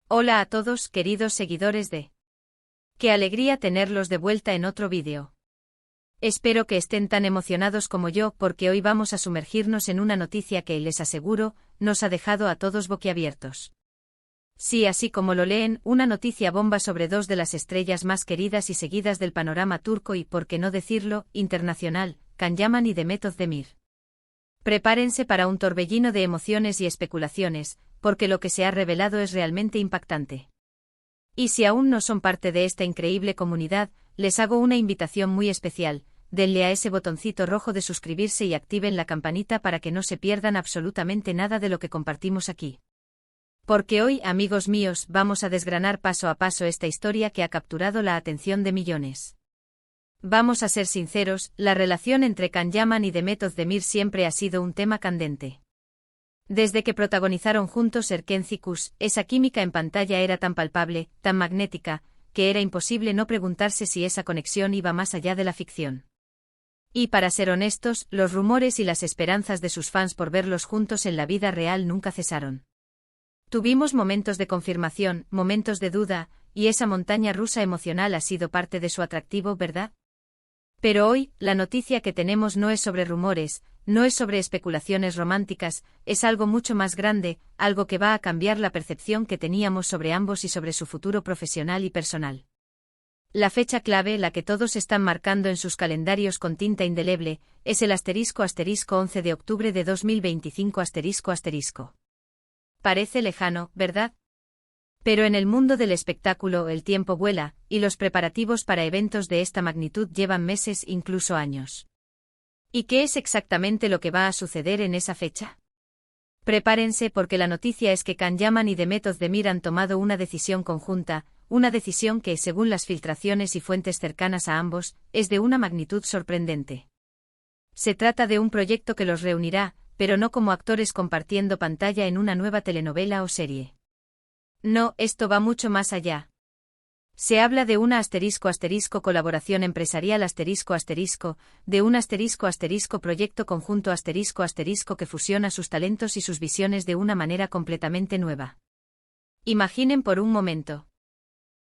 Hola a todos, queridos seguidores de... Qué alegría tenerlos de vuelta en otro vídeo. Espero que estén tan emocionados como yo porque hoy vamos a sumergirnos en una noticia que, les aseguro, nos ha dejado a todos boquiabiertos. Sí, así como lo leen, una noticia bomba sobre dos de las estrellas más queridas y seguidas del panorama turco y, por qué no decirlo, internacional, Can Yaman y Demet Özdemir. Prepárense para un torbellino de emociones y especulaciones, porque lo que se ha revelado es realmente impactante. Y si aún no son parte de esta increíble comunidad, les hago una invitación muy especial: denle a ese botoncito rojo de suscribirse y activen la campanita para que no se pierdan absolutamente nada de lo que compartimos aquí. Porque hoy, amigos míos, vamos a desgranar paso a paso esta historia que ha capturado la atención de millones. Vamos a ser sinceros, la relación entre Can Yaman y Demet Özdemir siempre ha sido un tema candente. Desde que protagonizaron juntos Erkenci Kuş, esa química en pantalla era tan palpable, tan magnética, que era imposible no preguntarse si esa conexión iba más allá de la ficción. Y para ser honestos, los rumores y las esperanzas de sus fans por verlos juntos en la vida real nunca cesaron. Tuvimos momentos de confirmación, momentos de duda, y esa montaña rusa emocional ha sido parte de su atractivo, ¿verdad? Pero hoy, la noticia que tenemos no es sobre rumores, no es sobre especulaciones románticas, es algo mucho más grande, algo que va a cambiar la percepción que teníamos sobre ambos y sobre su futuro profesional y personal. La fecha clave, la que todos están marcando en sus calendarios con tinta indeleble, es el **11 de octubre de 2025 **. Parece lejano, ¿verdad? Pero en el mundo del espectáculo el tiempo vuela, y los preparativos para eventos de esta magnitud llevan meses, incluso años. ¿Y qué es exactamente lo que va a suceder en esa fecha? Prepárense porque la noticia es que Can Yaman y Demet Özdemir han tomado una decisión conjunta, una decisión que, según las filtraciones y fuentes cercanas a ambos, es de una magnitud sorprendente. Se trata de un proyecto que los reunirá, pero no como actores compartiendo pantalla en una nueva telenovela o serie. No, esto va mucho más allá. Se habla de una *** colaboración empresarial ***, de un *** proyecto conjunto *** que fusiona sus talentos y sus visiones de una manera completamente nueva. Imaginen por un momento.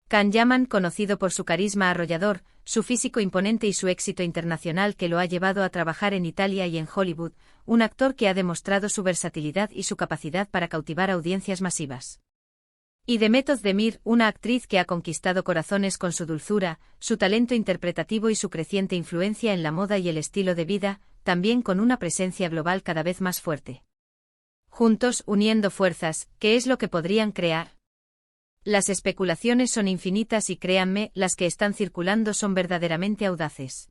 Can Yaman, conocido por su carisma arrollador, su físico imponente y su éxito internacional que lo ha llevado a trabajar en Italia y en Hollywood, un actor que ha demostrado su versatilidad y su capacidad para cautivar audiencias masivas. Y Demet Özdemir, una actriz que ha conquistado corazones con su dulzura, su talento interpretativo y su creciente influencia en la moda y el estilo de vida, también con una presencia global cada vez más fuerte. Juntos, uniendo fuerzas, ¿qué es lo que podrían crear? Las especulaciones son infinitas y créanme, las que están circulando son verdaderamente audaces.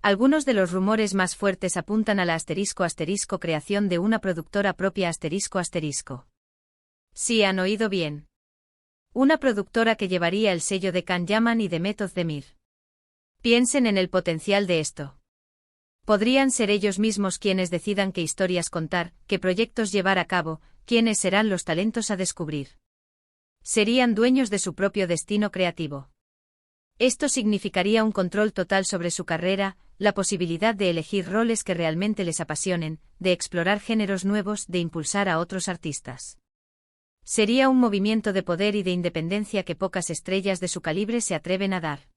Algunos de los rumores más fuertes apuntan a la *** creación de una productora propia ***. Sí, han oído bien. Una productora que llevaría el sello de Can Yaman y Demet Özdemir. Piensen en el potencial de esto. Podrían ser ellos mismos quienes decidan qué historias contar, qué proyectos llevar a cabo, quiénes serán los talentos a descubrir. Serían dueños de su propio destino creativo. Esto significaría un control total sobre su carrera, la posibilidad de elegir roles que realmente les apasionen, de explorar géneros nuevos, de impulsar a otros artistas. Sería un movimiento de poder y de independencia que pocas estrellas de su calibre se atreven a dar.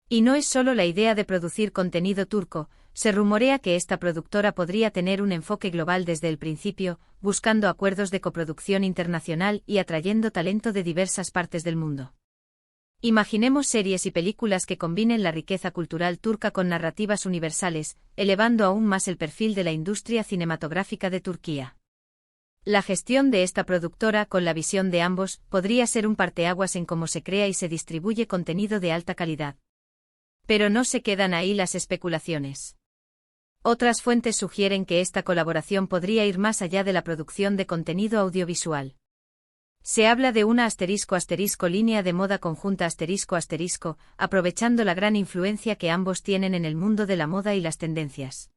Y no es solo la idea de producir contenido turco, se rumorea que esta productora podría tener un enfoque global desde el principio, buscando acuerdos de coproducción internacional y atrayendo talento de diversas partes del mundo. Imaginemos series y películas que combinen la riqueza cultural turca con narrativas universales, elevando aún más el perfil de la industria cinematográfica de Turquía. La gestión de esta productora, con la visión de ambos, podría ser un parteaguas en cómo se crea y se distribuye contenido de alta calidad. Pero no se quedan ahí las especulaciones. Otras fuentes sugieren que esta colaboración podría ir más allá de la producción de contenido audiovisual. Se habla de una *** línea de moda conjunta ***, aprovechando la gran influencia que ambos tienen en el mundo de la moda y las tendencias.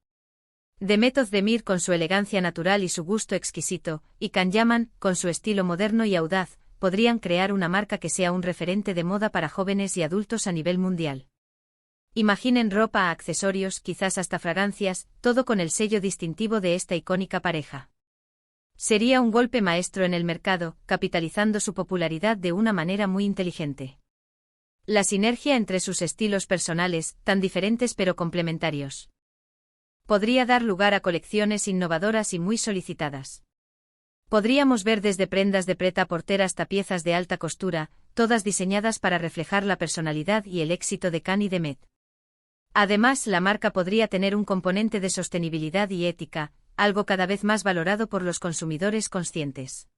Demet Özdemir con su elegancia natural y su gusto exquisito, y Can Yaman, con su estilo moderno y audaz, podrían crear una marca que sea un referente de moda para jóvenes y adultos a nivel mundial. Imaginen ropa, accesorios, quizás hasta fragancias, todo con el sello distintivo de esta icónica pareja. Sería un golpe maestro en el mercado, capitalizando su popularidad de una manera muy inteligente. La sinergia entre sus estilos personales, tan diferentes pero complementarios, podría dar lugar a colecciones innovadoras y muy solicitadas. Podríamos ver desde prendas de prêt-à-porter hasta piezas de alta costura, todas diseñadas para reflejar la personalidad y el éxito de Khan y de Met. Además, la marca podría tener un componente de sostenibilidad y ética, algo cada vez más valorado por los consumidores conscientes.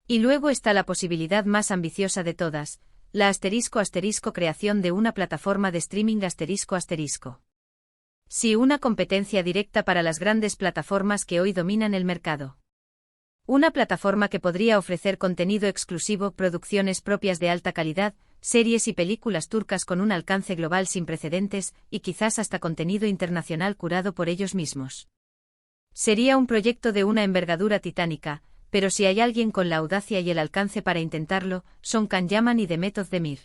Y luego está la posibilidad más ambiciosa de todas, la *** creación de una plataforma de streaming ***. Sí, una competencia directa para las grandes plataformas que hoy dominan el mercado. Una plataforma que podría ofrecer contenido exclusivo, producciones propias de alta calidad, series y películas turcas con un alcance global sin precedentes, y quizás hasta contenido internacional curado por ellos mismos. Sería un proyecto de una envergadura titánica, pero si hay alguien con la audacia y el alcance para intentarlo, son Khan Yaman y Demet Özdemir.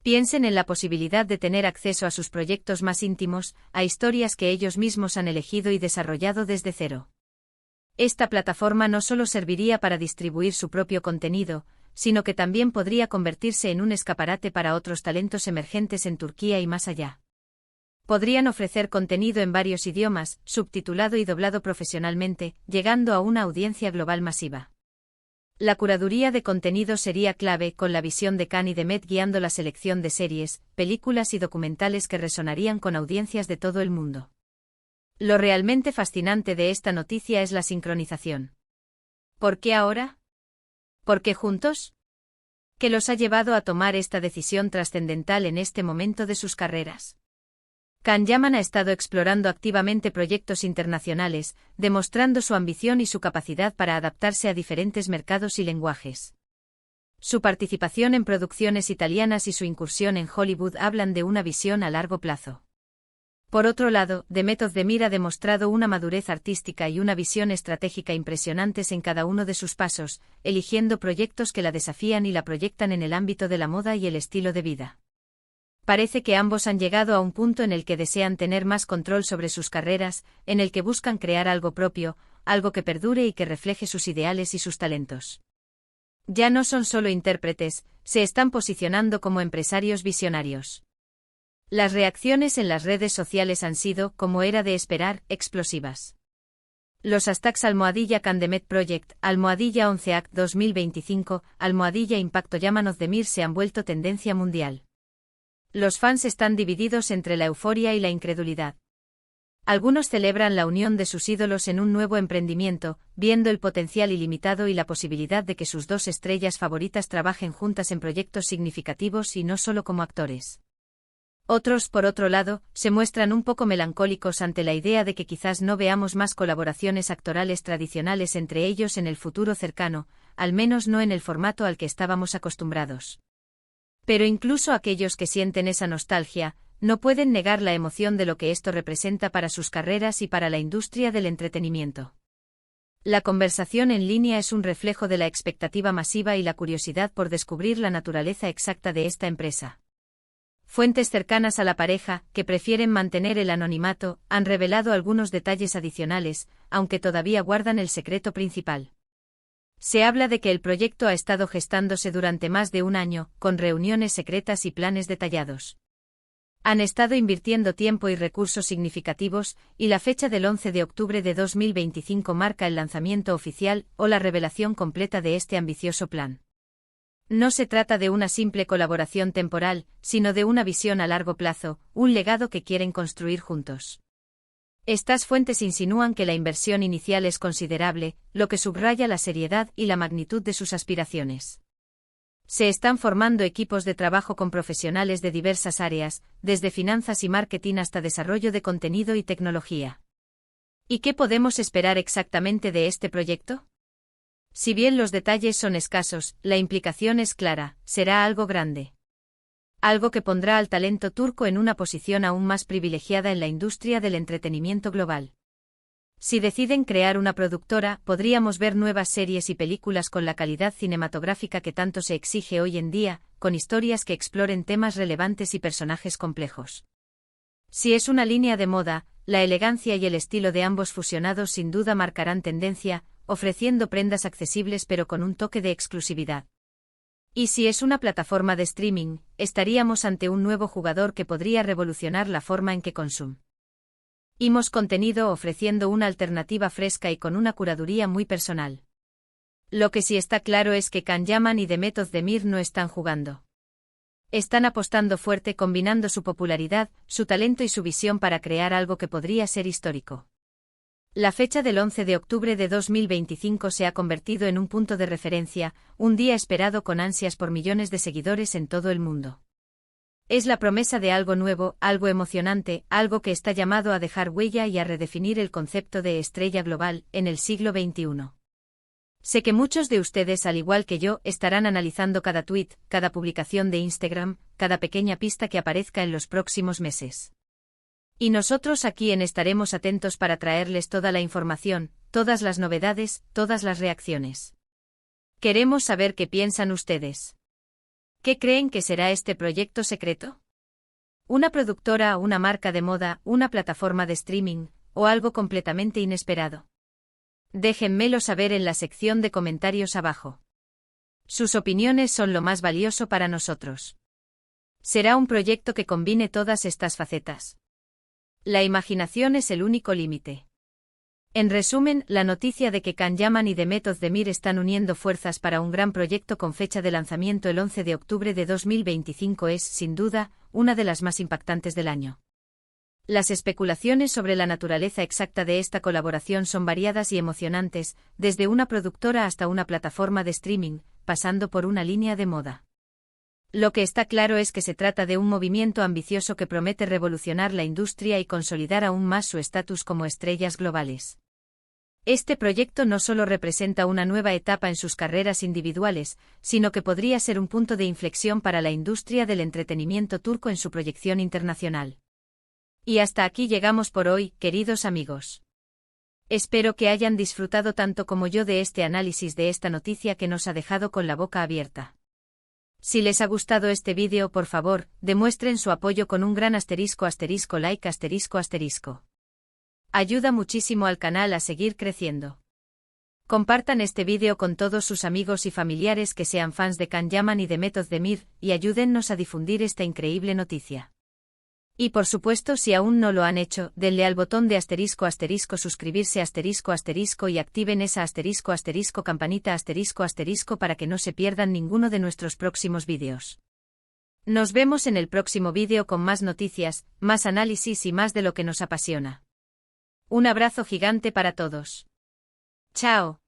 Piensen en la posibilidad de tener acceso a sus proyectos más íntimos, a historias que ellos mismos han elegido y desarrollado desde cero. Esta plataforma no solo serviría para distribuir su propio contenido, sino que también podría convertirse en un escaparate para otros talentos emergentes en Turquía y más allá. Podrían ofrecer contenido en varios idiomas, subtitulado y doblado profesionalmente, llegando a una audiencia global masiva. La curaduría de contenido sería clave, con la visión de Khan y Demet guiando la selección de series, películas y documentales que resonarían con audiencias de todo el mundo. Lo realmente fascinante de esta noticia es la sincronización. ¿Por qué ahora? ¿Por qué juntos? ¿Qué los ha llevado a tomar esta decisión trascendental en este momento de sus carreras? Khan Yaman ha estado explorando activamente proyectos internacionales, demostrando su ambición y su capacidad para adaptarse a diferentes mercados y lenguajes. Su participación en producciones italianas y su incursión en Hollywood hablan de una visión a largo plazo. Por otro lado, Demet Özdemir ha demostrado una madurez artística y una visión estratégica impresionantes en cada uno de sus pasos, eligiendo proyectos que la desafían y la proyectan en el ámbito de la moda y el estilo de vida. Parece que ambos han llegado a un punto en el que desean tener más control sobre sus carreras, en el que buscan crear algo propio, algo que perdure y que refleje sus ideales y sus talentos. Ya no son solo intérpretes, se están posicionando como empresarios visionarios. Las reacciones en las redes sociales han sido, como era de esperar, explosivas. Los hashtags #Khan Demet Project, #11act 2025, #Impacto Yaman Özdemir se han vuelto tendencia mundial. Los fans están divididos entre la euforia y la incredulidad. Algunos celebran la unión de sus ídolos en un nuevo emprendimiento, viendo el potencial ilimitado y la posibilidad de que sus dos estrellas favoritas trabajen juntas en proyectos significativos y no solo como actores. Otros, por otro lado, se muestran un poco melancólicos ante la idea de que quizás no veamos más colaboraciones actorales tradicionales entre ellos en el futuro cercano, al menos no en el formato al que estábamos acostumbrados. Pero incluso aquellos que sienten esa nostalgia, no pueden negar la emoción de lo que esto representa para sus carreras y para la industria del entretenimiento. La conversación en línea es un reflejo de la expectativa masiva y la curiosidad por descubrir la naturaleza exacta de esta empresa. Fuentes cercanas a la pareja, que prefieren mantener el anonimato, han revelado algunos detalles adicionales, aunque todavía guardan el secreto principal. Se habla de que el proyecto ha estado gestándose durante más de un año, con reuniones secretas y planes detallados. Han estado invirtiendo tiempo y recursos significativos, y la fecha del 11 de octubre de 2025 marca el lanzamiento oficial o la revelación completa de este ambicioso plan. No se trata de una simple colaboración temporal, sino de una visión a largo plazo, un legado que quieren construir juntos. Estas fuentes insinúan que la inversión inicial es considerable, lo que subraya la seriedad y la magnitud de sus aspiraciones. Se están formando equipos de trabajo con profesionales de diversas áreas, desde finanzas y marketing hasta desarrollo de contenido y tecnología. ¿Y qué podemos esperar exactamente de este proyecto? Si bien los detalles son escasos, la implicación es clara, será algo grande. Algo que pondrá al talento turco en una posición aún más privilegiada en la industria del entretenimiento global. Si deciden crear una productora, podríamos ver nuevas series y películas con la calidad cinematográfica que tanto se exige hoy en día, con historias que exploren temas relevantes y personajes complejos. Si es una línea de moda, la elegancia y el estilo de ambos fusionados sin duda marcarán tendencia, ofreciendo prendas accesibles pero con un toque de exclusividad. Y si es una plataforma de streaming, estaríamos ante un nuevo jugador que podría revolucionar la forma en que consumimos contenido, ofreciendo una alternativa fresca y con una curaduría muy personal. Lo que sí está claro es que Can Yaman y The Method de Mir no están jugando. Están apostando fuerte, combinando su popularidad, su talento y su visión para crear algo que podría ser histórico. La fecha del 11 de octubre de 2025 se ha convertido en un punto de referencia, un día esperado con ansias por millones de seguidores en todo el mundo. Es la promesa de algo nuevo, algo emocionante, algo que está llamado a dejar huella y a redefinir el concepto de estrella global en el siglo XXI. Sé que muchos de ustedes, al igual que yo, estarán analizando cada tweet, cada publicación de Instagram, cada pequeña pista que aparezca en los próximos meses. Y nosotros aquí estaremos atentos para traerles toda la información, todas las novedades, todas las reacciones. Queremos saber qué piensan ustedes. ¿Qué creen que será este proyecto secreto? ¿Una productora, una marca de moda, una plataforma de streaming, o algo completamente inesperado? Déjenmelo saber en la sección de comentarios abajo. Sus opiniones son lo más valioso para nosotros. ¿Será un proyecto que combine todas estas facetas? La imaginación es el único límite. En resumen, la noticia de que Can Yaman y The Method de Mir están uniendo fuerzas para un gran proyecto con fecha de lanzamiento el 11 de octubre de 2025 es, sin duda, una de las más impactantes del año. Las especulaciones sobre la naturaleza exacta de esta colaboración son variadas y emocionantes, desde una productora hasta una plataforma de streaming, pasando por una línea de moda. Lo que está claro es que se trata de un movimiento ambicioso que promete revolucionar la industria y consolidar aún más su estatus como estrellas globales. Este proyecto no solo representa una nueva etapa en sus carreras individuales, sino que podría ser un punto de inflexión para la industria del entretenimiento turco en su proyección internacional. Y hasta aquí llegamos por hoy, queridos amigos. Espero que hayan disfrutado tanto como yo de este análisis de esta noticia que nos ha dejado con la boca abierta. Si les ha gustado este vídeo, por favor, demuestren su apoyo con un gran like. Ayuda muchísimo al canal a seguir creciendo. Compartan este vídeo con todos sus amigos y familiares que sean fans de Can Yaman y The Method de Mir, y ayúdennos a difundir esta increíble noticia. Y por supuesto, si aún no lo han hecho, denle al botón de suscribirse y activen esa campanita para que no se pierdan ninguno de nuestros próximos vídeos. Nos vemos en el próximo vídeo con más noticias, más análisis y más de lo que nos apasiona. Un abrazo gigante para todos. Chao.